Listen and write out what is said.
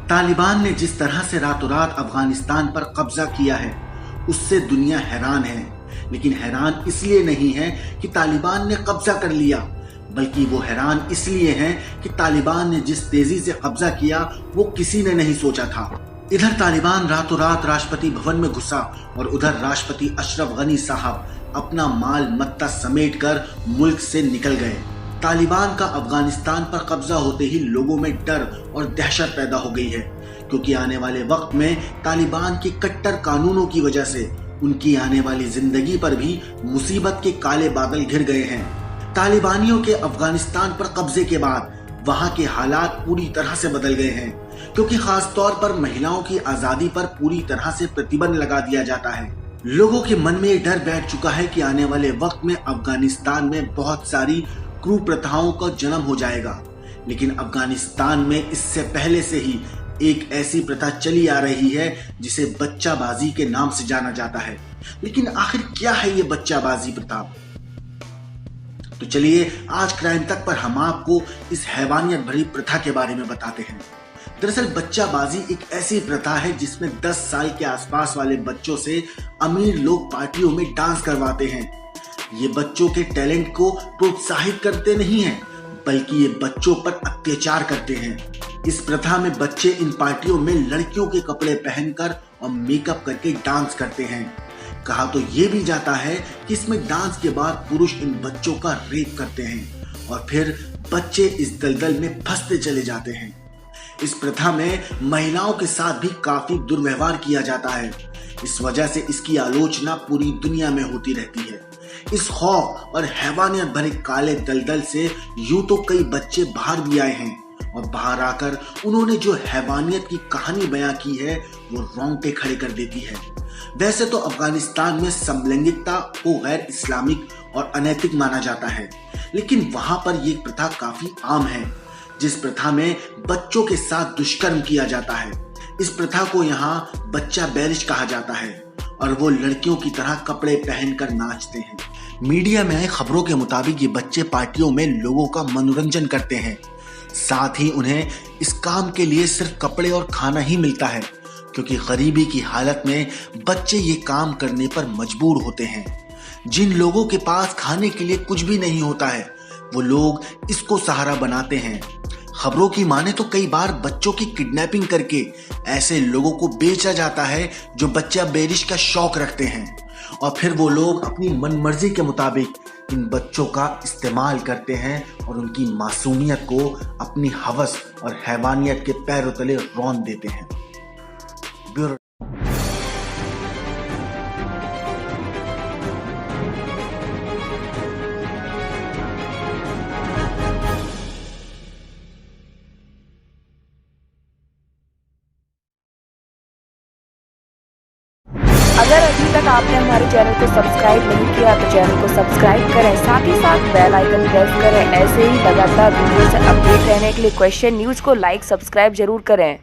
तालिबान ने जिस तरह से रातों रात अफगानिस्तान पर कब्जा किया है उससे दुनिया हैरान है। लेकिन हैरान इसलिए नहीं है कि तालिबान ने कब्जा कर लिया, बल्कि वो हैरान इसलिए हैं कि तालिबान ने जिस तेजी से कब्जा किया वो किसी ने नहीं सोचा था। इधर तालिबान रातों रात राष्ट्रपति भवन में घुसा और उधर राष्ट्रपति अशरफ गनी साहब अपना माल मत्ता समेटकर मुल्क से निकल गए। तालिबान का अफगानिस्तान पर कब्जा होते ही लोगों में डर और दहशत पैदा हो गई है, क्योंकि आने वाले वक्त में तालिबान के कट्टर कानूनों की वजह से उनकी आने वाली जिंदगी पर भी मुसीबत के काले बादल घिर गए हैं। तालिबानियों के अफगानिस्तान पर कब्जे के बाद वहां के हालात पूरी तरह से बदल गए हैं, क्योंकि खास तौर पर महिलाओं की आजादी पर पूरी तरह से प्रतिबंध लगा दिया जाता है। लोगों के मन में ये डर बैठ चुका है कि आने वाले वक्त में अफगानिस्तान में बहुत सारी कुप्रथाओं का जन्म हो जाएगा। लेकिन अफगानिस्तान में इससे पहले से ही एक ऐसी प्रथा चली आ रही है जिसे बच्चाबाजी के नाम से जाना जाता है। लेकिन आखिर क्या है ये बच्चाबाजी प्रथा? तो चलिए आज क्राइम तक पर हम आपको इस हैवानियत भरी प्रथा के बारे में बताते हैं। दरअसल बच्चाबाजी एक ऐसी प्रथा है जिसमें 10 साल के आसपास वाले बच्चों से अमीर लोग पार्टियों में डांस करवाते हैं। ये बच्चों के टैलेंट को प्रोत्साहित करते नहीं हैं, बल्कि ये बच्चों पर अत्याचार करते हैं। इस प्रथा में बच्चे इन पार्टियों में लड़कियों के कपड़े पहनकर और मेकअप करके डांस करते हैं। कहा तो ये भी जाता है कि इसमें डांस के बाद पुरुष इन बच्चों का रेप करते हैं और फिर बच्चे इस दलदल में फंसते चले जाते हैं। इस प्रथा में महिलाओं के साथ भी काफी दुर्व्यवहार किया जाता है। इस वजह से इसकी आलोचना पूरी दुनिया में होती रहती है। इस खौफ और हैवानियत भरे काले दलदल से यूं तो कई बच्चे बाहर भी आए हैं और बाहर आकर उन्होंने जो हैवानियत की कहानी बयां की है वो रोंगटे खड़े कर देती है। वैसे तो अफगानिस्तान में समलैंगिकता को गैर इस्लामिक और अनैतिक माना जाता है, लेकिन वहां पर यह प्रथा काफी आम है, जिस प्रथा में बच्चों के साथ दुष्कर्म किया जाता है। इस प्रथा को यहाँ बच्चा बैरिश कहा जाता है और वो लड़कियों की तरह कपड़े पहनकर नाचते हैं। मीडिया में आई खबरों के मुताबिक ये बच्चे पार्टियों में लोगों का मनोरंजन करते हैं, साथ ही उन्हें इस काम के लिए सिर्फ कपड़े और खाना ही मिलता है, क्योंकि गरीबी की हालत में बच्चे ये काम करने पर मजबूर होते हैं। जिन लोगों के पास खाने के लिए कुछ भी नहीं होता है वो लोग इसको सहारा बनाते हैं। खबरों की माने तो कई बार बच्चों की किडनैपिंग करके ऐसे लोगों को बेचा जाता है जो बच्चा बेरिश का शौक रखते हैं, और फिर वो लोग अपनी मनमर्जी के मुताबिक इन बच्चों का इस्तेमाल करते हैं और उनकी मासूमियत को अपनी हवस और हैवानियत के पैरों तले रौंद देते हैं। अगर अभी तक आपने हमारे चैनल को सब्सक्राइब नहीं किया तो चैनल को सब्सक्राइब करें, साथ ही साथ बेल आइकन प्रेस करें। ऐसे ही लगातार वीडियो से अपडेट रहने के लिए क्वेश्चन न्यूज को लाइक सब्सक्राइब जरूर करें।